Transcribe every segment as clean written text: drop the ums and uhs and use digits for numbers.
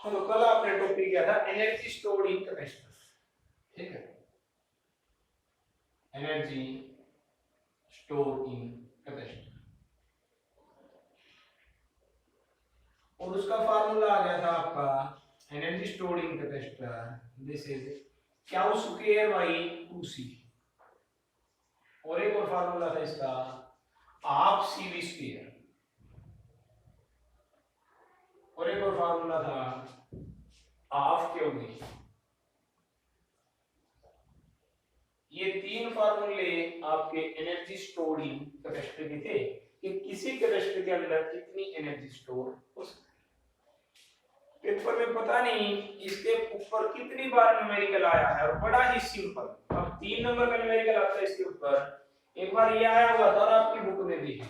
तो कल आपने टॉपिक किया था एनर्जी स्टोर्ड इन कैपेसिटर, ठीक है, एनर्जी स्टोर इन कैपेसिटर, और उसका फार्मूला आ गया था आपका energy stored in capacitor, this is Q square by 2c, और एक और फार्मूला था इसका हाफ cv स्क्वायर, और एक और फार्मूला था हाफ क्यूबी। ये तीन फार्मूले आपके एनर्जी स्टोर्ड इन कैपेसिटर के थे कि किसी कैपेसिटर के अंदर कितनी एनर्जी स्टोर हो सकती है। पेपर में पता नहीं इसके ऊपर कितनी बार न्यूमेरिकल आया है, और बड़ा ही सिंपल। अब 3 नंबर का न्यूमेरिकल आता है इसके ऊपर, एक बार ये आया हुआ था और आपकी बुक में भी है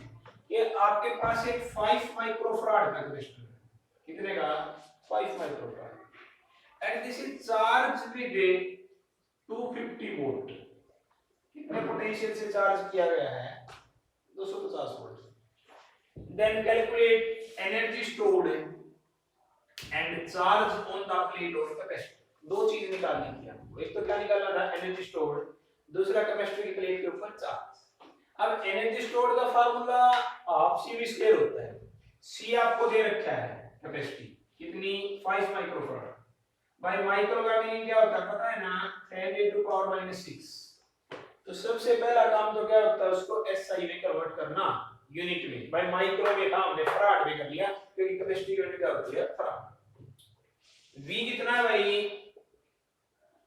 कि आपके पास एक 5 माइक्रोफराड का कैपेसिटर है, कितने का 5 microfarad, and this is charge with 250 volt. कितने पोटेंशियल से चार्ज किया गया है 250 volt. Then calculate energy stored and charge on the plate of capacitor. दो चीज निकालनी थी आपको, एक तो क्या निकालना था एनर्जी स्टोर्ड, दूसरा कैपेसिटर की प्लेट के ऊपर चार्ज। अब एनर्जी स्टोर्ड का फार्मूला हाफ cv स्क्वायर होता है, c आपको दे रखा है कैपेसिटी कितनी 5 माइक्रोफैराड, बाय माइक्रो का मीनिंग क्या होता है पता है ना, 10 टू पावर -6। तो सबसे पहला काम तो क्या होता है, उसको SI में कन्वर्ट करना, यूनिट में। बाय माइक्रो में था हमने फराड में कर लिया, क्योंकि कैपेसिटी यूनिट क्या होती है फराड। V कितना है भाई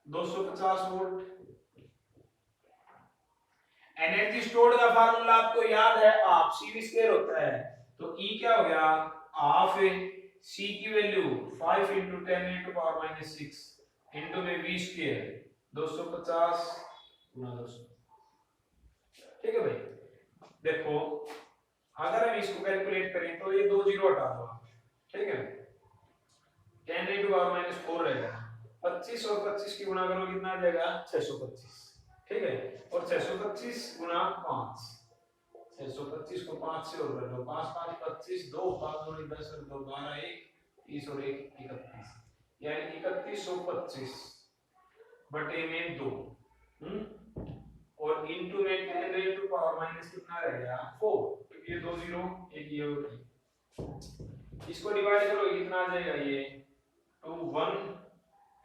250 वोल्ट। एनर्जी स्टोर्ड का फार्मूला आपको याद है हाफ cv स्क्वायर होता है, तो E क्या हो गया हाफ C की वैल्यू 5 × 10 टू पावर -6 इनटू में V स्क्वायर 250 गुना 200, ठीक है भाई। देखो अगर हम इसको कैलकुलेट करें तो ये 2 जीरो हटा दो, ठीक है, 10 × पावर -4 रहेगा, 25 और 25 की गुणा करो कितना आ जाएगा 625, ठीक है, और 625 गुना 5, 625 को 5 से और कर लो, 5 5 25, 2 5 2 10 और 2 12 1 30 और 1 31, यानी 3125 बटे में 2, और इनटू में 10 रेज़ टू पावर माइनस कितना रहेगा 4, क्योंकि ये 2 जीरो एक ये होगी, इसको डिवाइड करो कितना आ जाएगा ये 2 1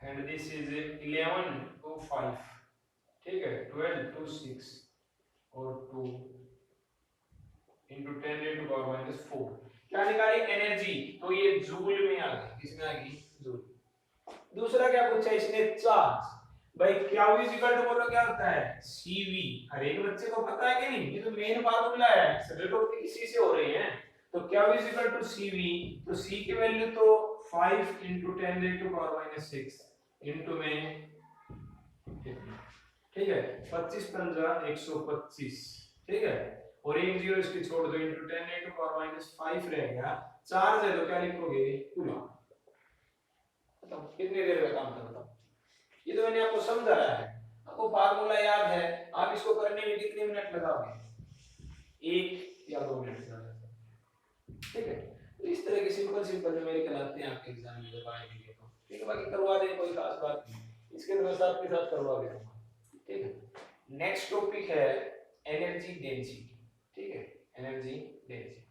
एंड दिस इज 11 2 5, ठीक है, 12 2 6 और 2 into 10 raised to power -4। क्या निकाली एनर्जी, तो ये जूल में आ गई, किसमें आ गई जूल। दूसरा क्या पूछा इसने चार्ज, भाई क्या बोलो क्या होता है cv, हर एक बच्चे को पता है कि नहीं, ये तो मेन फार्मूला है, सभी टॉपिक इसी से हो रहे हैं। तो क्या cv, तो c की वैल्यू तो 5 × 10 raised to power -6 इनटू में, ठीक है, 25 पंजा 125, ठीक है, और एक जीरो इसकी छोड़ दो, इनटू 10 raised to power -5 रह गया। चार्ज है तो क्या लिखोगे कूलम। बताओ कितनी देर का काम था, बताओ। ये तो मैंने आपको समझाया है, आपको फार्मूला याद है, आप इसको करने में कितने मिनट लगाओगे, 1 या 2 मिनट लगाओगे, ठीक है। तो इस तरह के सिंपल न्यूमेरिकल आते हैं आपके एग्जाम में जब आएंगे तो, ठीक है, बाकी करवा दें कोई खास बात नहीं, इसके तो मैं साथ के साथ करवा देता हूं, ठीक है। नेक्स्ट टॉपिक है एनर्जी डेंसिटी, ठीक है, एनर्जी डेंसिटी।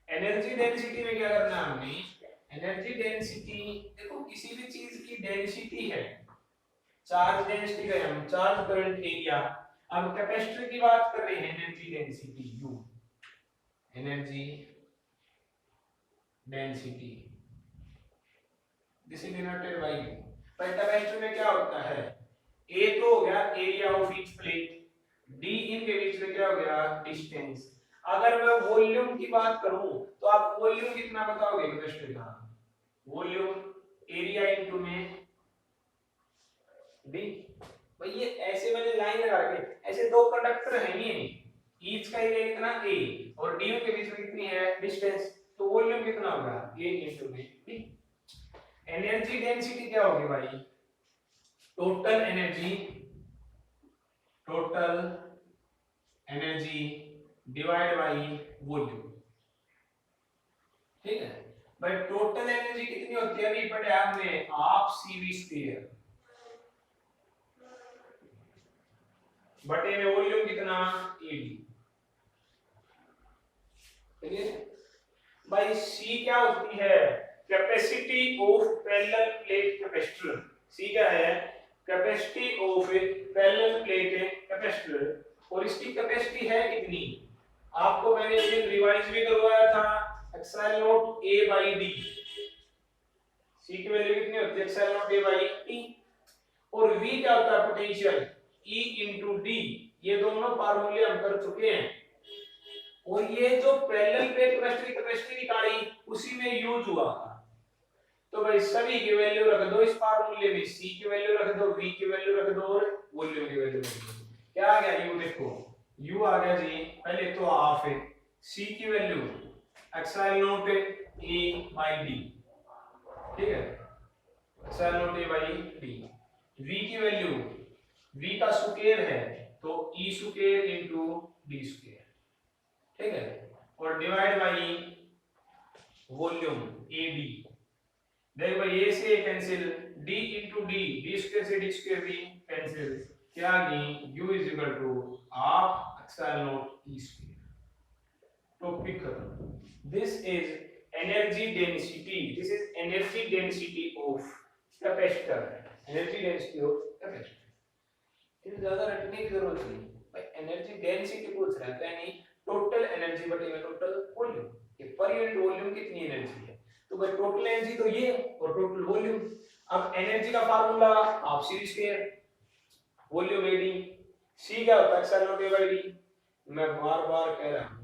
एनर्जी डेंसिटी में क्या करना है हमने, एनर्जी डेंसिटी, देखो किसी भी चीज की डेंसिटी है, चार्ज डेंसिटी का हम चार्ज करंट एरिया, अब कैपेसिटर की बात कर रहे हैं energy density U, energy density this is denoted by U। पर कैपेसिटर में क्या होता है, A तो हो गया area of each plate, D इनके बीच में क्या हो गया डिस्टेंस। अगर मैं वॉल्यूम की बात करूं तो आप वॉल्यूम कितना बताओगे कैपेसिटर का, वॉल्यूम एरिया इनटू में D। भाई ये ऐसे मैंने लाइन लगा रखी, ऐसे दो कंडक्टर हैं ये, ईच का एरिया कितना A और D के बीच में कितनी है डिस्टेंस, तो वॉल्यूम कितना होगा A इनटू में D। एनर्जी डेंसिटी क्या होगी भाई, total energy divide by volume, ठीक है भाई। टोटल एनर्जी कितनी होती है, अभी पढ़े हमने हाफ सीवी स्क्वायर बटे में वॉल्यूम कितना एडी। ठीक है भाई। सी क्या होती है, capacity of parallel plate capacitor. C क्या है, capacity of parallel plate capacitor. और इसकी कैपेसिटी है कितनी, आपको मैंने इस दिन रिवाइज भी करवाया था, epsilon naught A by D. C की वैल्यू कितनी होती है, epsilon naught A by T. और वी क्या होता है, पोटेंशियल ई इंटू डी। ये दोनों फार्मूले हम कर चुके हैं। और ये जो पैरेलल प्लेट कैपेसिटी निकाली उसी में यूज हुआ था। तो भाई सभी की वैल्यू रख दो इस फार्मूले में, सी की वैल्यू रख दो, वी की वैल्यू रख दो और वॉल्यूम की वैल्यू रख दो। क्या आ गया, यू देखो, यू आ गया जी, पहले तो हाफ है, सी की value epsilon naught A by D. ठीक है, epsilon naught A by D. V की वैल्यू, वी का स्क्वायर है तो E square into D square. ठीक है, और divide by volume A D. देखो भाई ए से cancel, d into d, d square से d स्क्वायर भी कैंसिल। क्या आ गई, u is equal to half epsilon naught e square. Topic खत्म। This is energy density, this is energy density of capacitor, energy density of capacitor. इसे ज्यादा रटने की जरूरत नहीं भाई, एनर्जी डेंसिटी पूछ रहा है, यानी टोटल एनर्जी बटे में टोटल वॉल्यूम, कि पर यूनिट वॉल्यूम कितनी एनर्जी है। तो भाई टोटल एनर्जी तो ये और टोटल वॉल्यूम। अब एनर्जी का formula half C square volume AD. C क्या होता है, epsilon naught A by D. मैं बार बार कह रहा हूं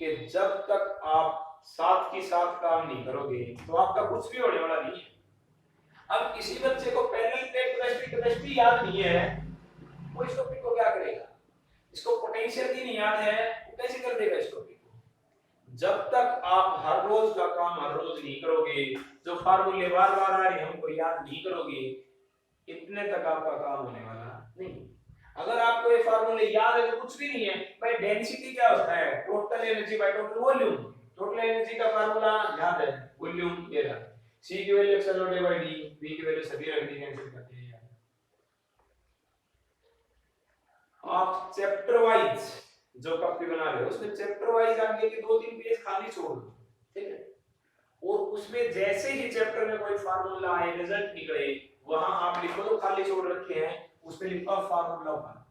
कि जब तक आप साथ की साथ काम नहीं करोगे तो आपका कुछ भी होने वाला नहीं है। अब किसी बच्चे को पैरेलल प्लेट कैपेसिटी याद नहीं है, वो इस टॉपिक को क्या करेगा, इसको पोटेंशियल की नहीं याद है, वो कैसे कर देगा इस टॉपिक को। जब तक आप हर रोज का काम हर रोज नहीं करोगे, जो फार्मूले बार बार आ रहे हैं हमको याद नहीं करोगे, इतने तक आपका काम होने वाला नहीं। अगर आपको ये फार्मूले याद है तो कुछ भी नहीं है भाई। डेंसिटी क्या होता है, total energy by total volume. Total energy का फार्मूला याद है, वॉल्यूम ये रहा। सी की value epsilon naught A by D, V की वैल्यू सभी रख दी, कैंसिल करते हैं। आप चैप्टर वाइज जो कॉपी बना रहे हो उसमें चैप्टर वाइज आगे के 2-3 पेज खाली छोड़ दो। ठीक है, और उसमें जैसे ही चैप्टर में कोई फार्मूला आए, रिजल्ट निकले, वहां आप लिखो तो खाली छोड़ रखे हैं, उसमें लिखो फार्मूला 1,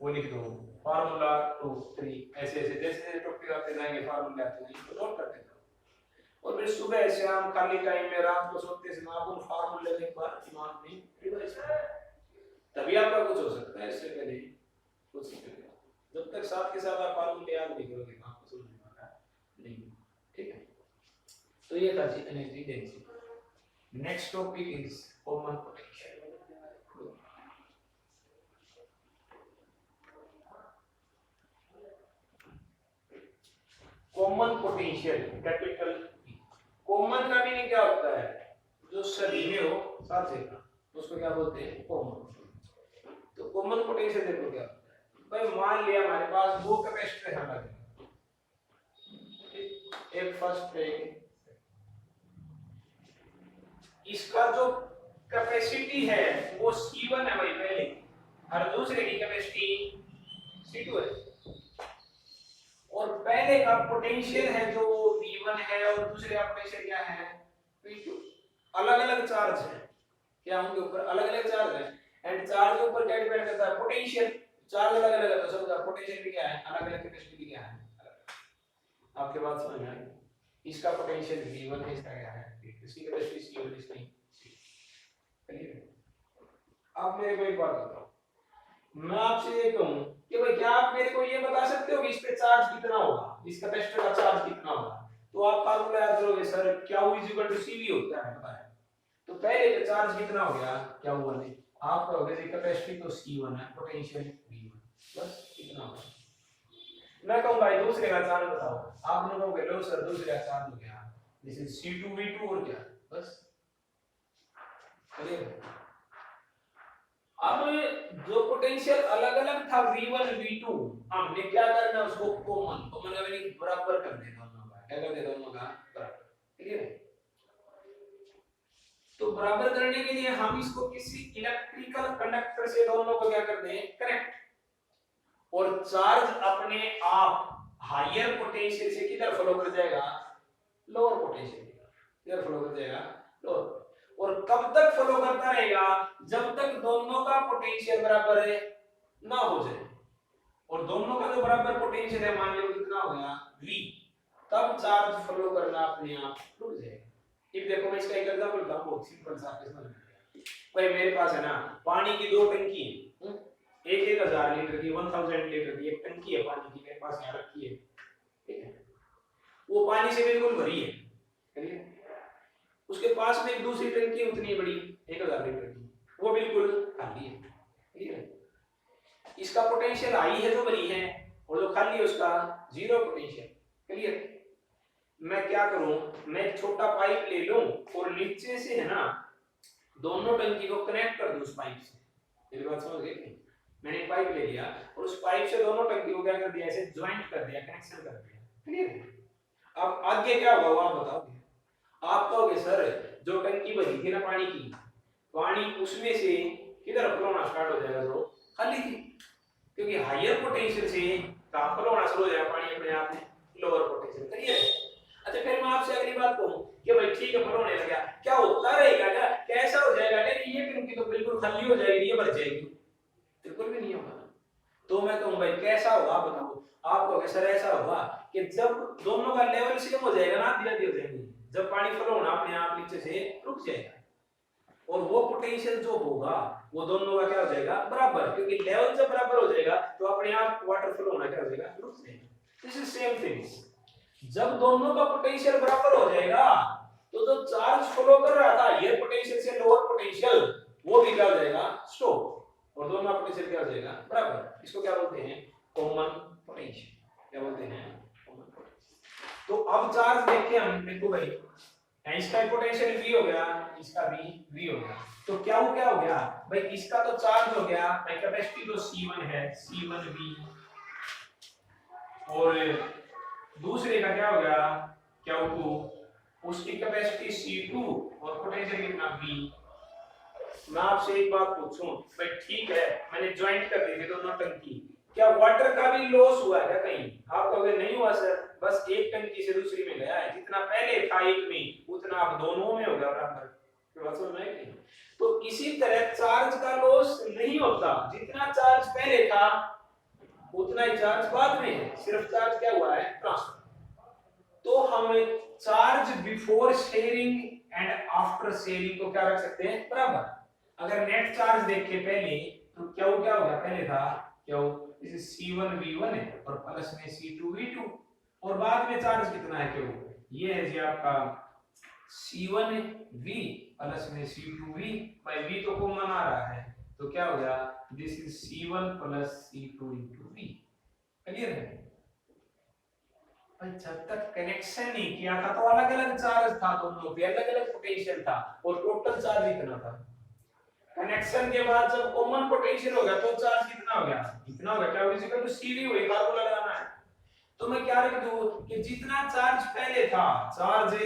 वो लिख दो फार्मूला 2 3, ऐसे ऐसे जैसे जैसे टॉपिक आते जाएंगे फार्मूले आते जाएंगे तो नोट करते जाओ। और फिर सुबह शाम खाली टाइम में रात को सोते समय आप उन फार्मूले को एक बार दिमाग में रिवाइज करें, तभी आपका कुछ हो सकता है। इससे पहले कुछ नहीं करेगा। जब तक साथ के साथ आप फार्मूले याद नहीं करोगे आपको समझ में आएगा नहीं। ठीक है, तो ये था जी energy density. Next topic is common potential. Common potential capital P। Common का मीनिंग क्या होता है, जो सभी में हो साथ जगह, उसको क्या बोलते हैं, कॉमन। तो कॉमन पोटेंशियल देखो क्या होता है भाई। मान लिया हमारे पास दो कैपेसिटर है हमारे, एक फर्स्ट पे, इसका जो कैपेसिटी है वो C1 है भाई पहले, और दूसरे की कैपेसिटी C2 है। और पहले का पोटेंशियल है जो V1 है और दूसरे का पोटेंशियल क्या है, V2। अलग अलग चार्ज है, क्या उनके ऊपर अलग अलग चार्ज है, एंड चार्ज के ऊपर क्या डिपेंड करता है, पोटेंशियल। चार्ज अलग अलग है तो सबका पोटेंशियल भी क्या है, अलग अलग, कैपेसिटी भी क्या है। आपके बात समझ में आई। इसका पोटेंशियल V1 है, इसका क्या है, इसकी कैपेसिटी C1, इसकी क्लियर। अब मेरे को एक बात बताओ, मैं आपसे ये कहूं कि भाई क्या आप मेरे को ये बता सकते हो कि इस पे चार्ज कितना होगा, इस कैपेसिटर का चार्ज कितना होगा, तो आप फार्मूला याद करोगे, सर क्या U इक्वल टू CV होता है, पता है। तो पहले का चार्ज कितना हो गया, क्या हुआ नहीं, आप कहोगे जी कैपेसिटी तो C1 है, पोटेंशियल V1, बस इतना होगा। मैं कहूं भाई दूसरे का चार्ज बताओ, आपने कहोगे लो सर दूसरे का चार्ज हो गया, दिस इज C2V2 और क्या, बस क्लियर। अब जो पोटेंशियल अलग अलग था V1 V2, हमने क्या करना, उसको कॉमन, कॉमन का मीनिंग बराबर कर देना दोनों का। क्या कर दिया दोनों का बराबर। क्लियर है? तो बराबर करने के लिए हम इसको किसी इलेक्ट्रिकल कंडक्टर से दोनों को क्या कर दें, कनेक्ट, और चार्ज अपने आप हायर पोटेंशियल से किधर फ्लो कर जाएगा, लोअर पोटेंशियल की तरफ। किधर फ्लो कर जाएगा, लोअर। और कब तक फ्लो करता रहेगा, जब तक दोनों का पोटेंशियल बराबर ना हो जाए। और दोनों का जो बराबर पोटेंशियल है, मान लो कितना हो गया v, तब चार्ज फ्लो करना अपने आप रुक जाएगा। अब देखो मैं इसका एक एग्जांपल दूंगा, बहुत सिंपल सा, आपके समझ में आएगा। भाई मेरे पास है ना पानी की दो टंकी है, एक 1000 लीटर की, 1000 लीटर की एक टंकी है पानी की, मेरे पास यहाँ रखी है, ठीक है। वो पानी से बिल्कुल भरी है, ठीक है। उसके पास में एक दूसरी टंकी है उतनी बड़ी 1000 लीटर की, वो बिल्कुल खाली है, ठीक है। इसका पोटेंशियल हाई है जो भरी है, और जो खाली है उसका जीरो पोटेंशियल। क्लियर? मैं क्या करूं, मैं एक छोटा पाइप ले लूं और नीचे से है ना दोनों टंकी को कनेक्ट कर दूं उस पाइप से। मेरी बात समझ गए? मैंने एक पाइप ले लिया और उस पाइप से दोनों टंकी को क्या कर दिया, ऐसे ज्वाइंट कर दिया, कनेक्शन कर दिया। क्लियर? अब आगे क्या होगा आप बताओगे? आप कहोगे सर जो टंकी भरी थी ना पानी की, पानी उसमें से किधर फ्लो होना स्टार्ट हो जाएगा, जो खाली थी, क्योंकि हायर पोटेंशियल से कहां फ्लो होना शुरू हो जाएगा पानी अपने आप में, लोअर पोटेंशियल। क्लियर? अच्छा फिर मैं आपसे अगली बात कहूं कि भाई ठीक है फ्लो होने लगा, क्या होता रहेगा, क्या कैसा हो जाएगा, नहीं ये टंकी तो बिल्कुल खाली हो जाएगी, ये भर जाएगी, बिल्कुल भी नहीं होगा। तो मैं कहूं भाई कैसा होगा आप बताओ, आप कहोगे सर ऐसा होगा कि जब दोनों का लेवल सेम हो जाएगा ना, धीरे धीरे हो जाएंगे, जब पानी फ्लो होना अपने आप नीचे से रुक जाएगा, और वो पोटेंशियल जो होगा वो दोनों का क्या हो जाएगा, बराबर, क्योंकि लेवल जब बराबर हो जाएगा तो अपने आप वाटर फ्लो होना क्या हो जाएगा, रुक जाएगा। दिस इज सेम थिंग्स, जब दोनों का पोटेंशियल बराबर हो जाएगा तो जो चार्ज फ्लो कर रहा था हायर पोटेंशियल से लोअर पोटेंशियल, वो भी क्या हो जाएगा, स्टॉप, और दोनों का पोटेंशियल क्या हो जाएगा, बराबर। इसको क्या बोलते हैं, कॉमन पोटेंशियल। क्या बोलते हैं, कॉमन पोटेंशियल। तो अब चार्ज देखिए हम, देखो भाई इसका पोटेंशियल v हो गया, इसका भी v हो गया, तो क्या हो गया भाई, इसका तो चार्ज हो गया भाई, कैपेसिटी तो C1 है, C1v, और दूसरे का क्या हो गया, Q2, उसकी कैपेसिटी C2 और पोटेंशियल कितना v। मैं आपसे एक बात पूछूं भाई, ठीक है मैंने ज्वाइंट कर दी थी दोनों टंकी, क्या वाटर का भी लॉस हुआ है क्या कहीं? आप कहोगे नहीं हुआ सर, बस एक टंकी से दूसरी में गया है, जितना पहले था एक में उतना अब दोनों में हो गया बराबर। तो बात समझ में आई? तो इसी तरह चार्ज का लॉस नहीं होता, जितना चार्ज पहले था उतना ही चार्ज बाद में है, सिर्फ चार्ज क्या हुआ है, ट्रांसफर। तो हम charge before sharing and after sharing को क्या रख सकते हैं, बराबर। अगर नेट चार्ज देखें पहले तो क्या हो गया, पहले था क्या, इसे C1v1 है और प्लस में C2v2, और बाद में चार्ज कितना है, क्या ये है जी आपका C1v प्लस में C2v, भाई v तो कॉमन आ रहा है, तो क्या हो गया, this is C1 plus C2 into v। Clear है? जब तक कनेक्शन नहीं किया था तो अलग अलग चार्ज था, दोनों पे अलग अलग पोटेंशियल था, और टोटल चार्ज इतना था। कनेक्शन के बाद जब कॉमन पोटेंशियल हो गया तो चार्ज कितना हो गया, इतना हो गया, क्या इक्वल टू CV हो, फार्मूला लगाना है। तो मैं क्या लिख दूं कि जितना चार्ज पहले था, चार्ज